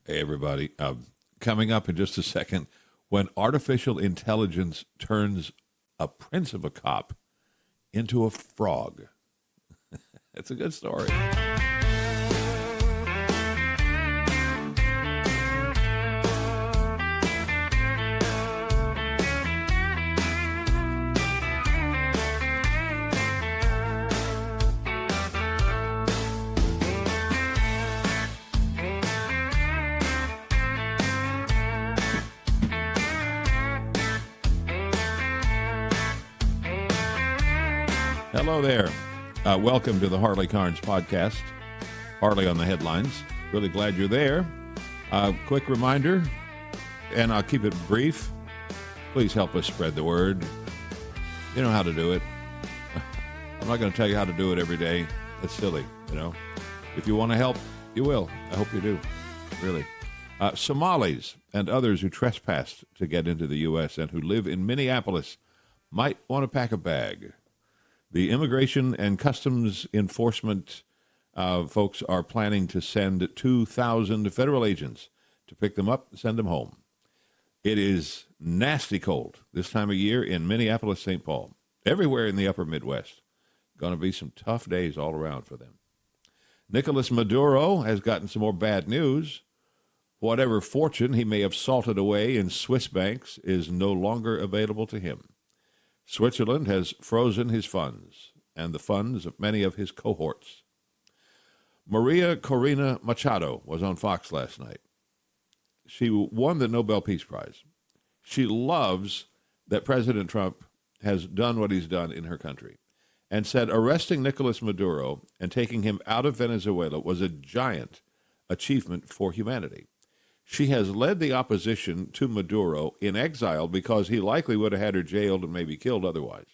Hey, everybody. Coming up in just a second, when artificial intelligence turns a prince of a cop into a frog. It's a good story. Hello there. Welcome to the Harley Carnes podcast. Harley on the headlines. Really glad you're there. Quick reminder, and I'll keep it brief. Please help us spread the word. You know how to do it. I'm not going to tell you how to do it every day. That's silly, you know. If you want to help, you will. I hope you do. Really. Somalis and others who trespassed to get into the U.S. and who live in Minneapolis might want to pack a bag. The Immigration and Customs Enforcement folks are planning to send 2,000 federal agents to pick them up and send them home. It is nasty cold this time of year in Minneapolis, St. Paul. Everywhere in the upper Midwest. Going to be some tough days all around for them. Nicolas Maduro has gotten some more bad news. Whatever fortune he may have salted away in Swiss banks is no longer available to him. Switzerland has frozen his funds and the funds of many of his cohorts. Maria Corina Machado was on Fox last night. She won the Nobel Peace Prize. She loves that President Trump has done what he's done in her country and said arresting Nicolas Maduro and taking him out of Venezuela was a giant achievement for humanity. She has led the opposition to Maduro in exile because he likely would have had her jailed and maybe killed otherwise.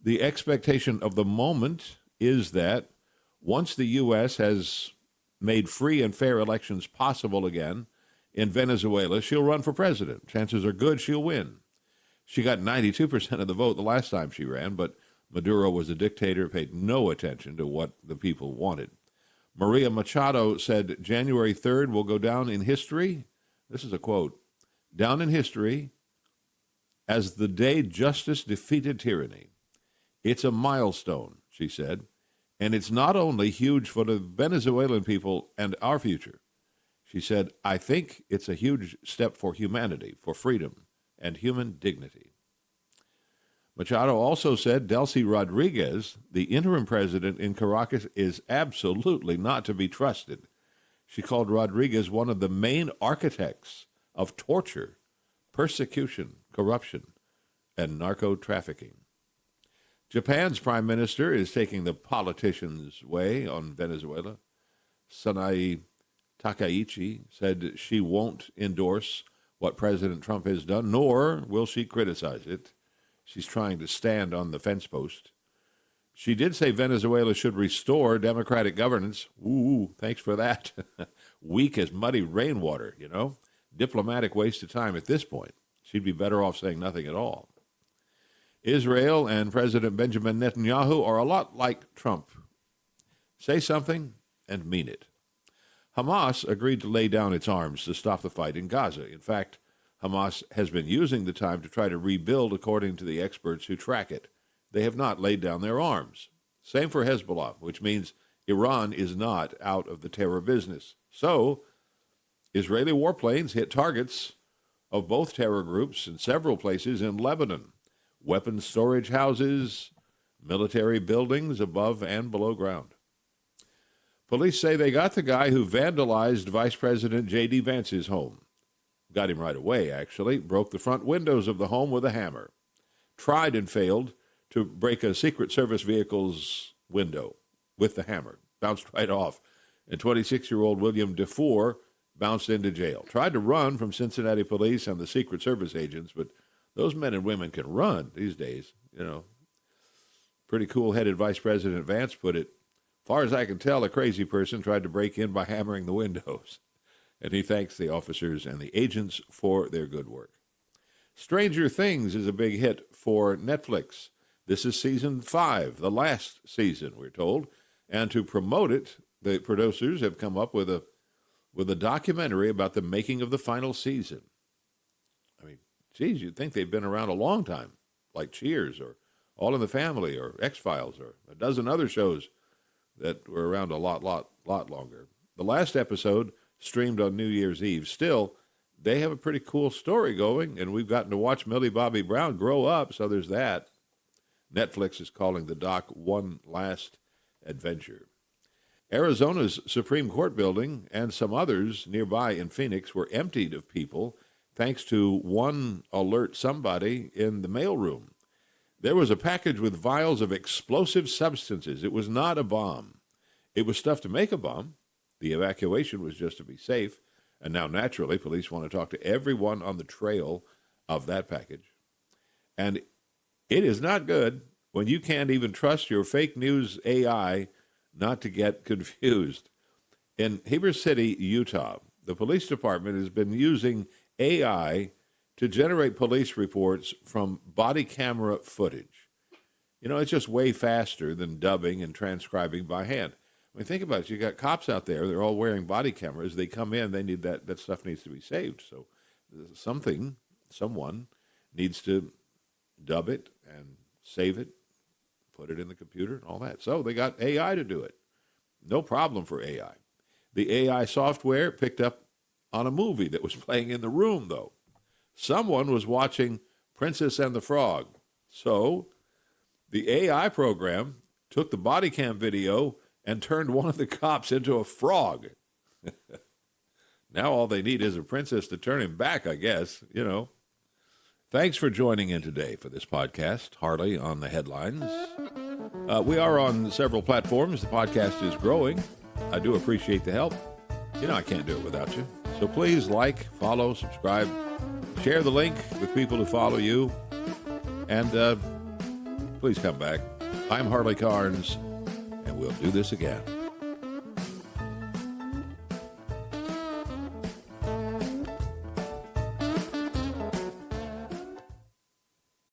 The expectation of the moment is that once the U.S. has made free and fair elections possible again in Venezuela, she'll run for president. Chances are good she'll win. She got 92% of the vote the last time she ran, but Maduro was a dictator, paid no attention to what the people wanted. Maria Machado said January 3rd will go down in history. This is a quote. Down in history as the day justice defeated tyranny. It's a milestone, she said, and it's not only huge for the Venezuelan people and our future. She said, I think it's a huge step for humanity, for freedom and human dignity. Machado also said Delcy Rodriguez, the interim president in Caracas, is absolutely not to be trusted. She called Rodriguez one of the main architects of torture, persecution, corruption, and narco-trafficking. Japan's prime minister is taking the politician's way on Venezuela. Sanae Takaichi said she won't endorse what President Trump has done, nor will she criticize it. She's trying to stand on the fence post. She did say Venezuela should restore democratic governance. Ooh, thanks for that. Weak as muddy rainwater, you know. Diplomatic waste of time at this point. She'd be better off saying nothing at all. Israel and President Benjamin Netanyahu are a lot like Trump. Say something and mean it. Hamas agreed to lay down its arms to stop the fight in Gaza. In fact, Hamas has been using the time to try to rebuild, according to the experts who track it. They have not laid down their arms. Same for Hezbollah, which means Iran is not out of the terror business. So, Israeli warplanes hit targets of both terror groups in several places in Lebanon. Weapons storage houses, military buildings above and below ground. Police say they got the guy who vandalized Vice President J.D. Vance's home. Got him right away, actually. Broke the front windows of the home with a hammer. Tried and failed to break a Secret Service vehicle's window with the hammer. Bounced right off. And 26-year-old William DeFore bounced into jail. Tried to run from Cincinnati police and the Secret Service agents, but those men and women can run these days, you know. Pretty cool-headed Vice President Vance put it, far as I can tell, a crazy person tried to break in by hammering the windows. And he thanks the officers and the agents for their good work. Stranger Things is a big hit for Netflix. This is season 5, the last season, we're told. And to promote it, the producers have come up with a with a documentary about the making of the final season. I mean, geez, you'd think they've been around a long time, like Cheers or All in the Family or X-Files or a dozen other shows that were around a lot longer. The last episode streamed on New Year's Eve. Still, they have a pretty cool story going, and we've gotten to watch Millie Bobby Brown grow up, so there's that. Netflix is calling the doc One Last Adventure. Arizona's Supreme Court building and some others nearby in Phoenix were emptied of people thanks to one alert somebody in the mailroom. There was a package with vials of explosive substances. It was not a bomb. It was stuff to make a bomb. The evacuation was just to be safe. And now, naturally, police want to talk to everyone on the trail of that package. And it is not good when you can't even trust your fake news AI not to get confused. In Heber City, Utah, the police department has been using AI to generate police reports from body camera footage. You know, it's just way faster than dubbing and transcribing by hand. I mean, think about it. You got cops out there. They're all wearing body cameras. They come in. They need that stuff needs to be saved. So someone needs to dub it and save it, put it in the computer and all that. So they got AI to do it. No problem for AI. The AI software picked up on a movie that was playing in the room, though. Someone was watching Princess and the Frog. So the AI program took the body cam video and turned one of the cops into a frog. Now all they need is a princess to turn him back, I guess, you know. Thanks for joining in today for this podcast, Harley on the Headlines. We are on several platforms. The podcast is growing. I do appreciate the help. You know I can't do it without you. So please like, follow, subscribe, share the link with people who follow you, and please come back. I'm Harley Carnes, and we'll do this again.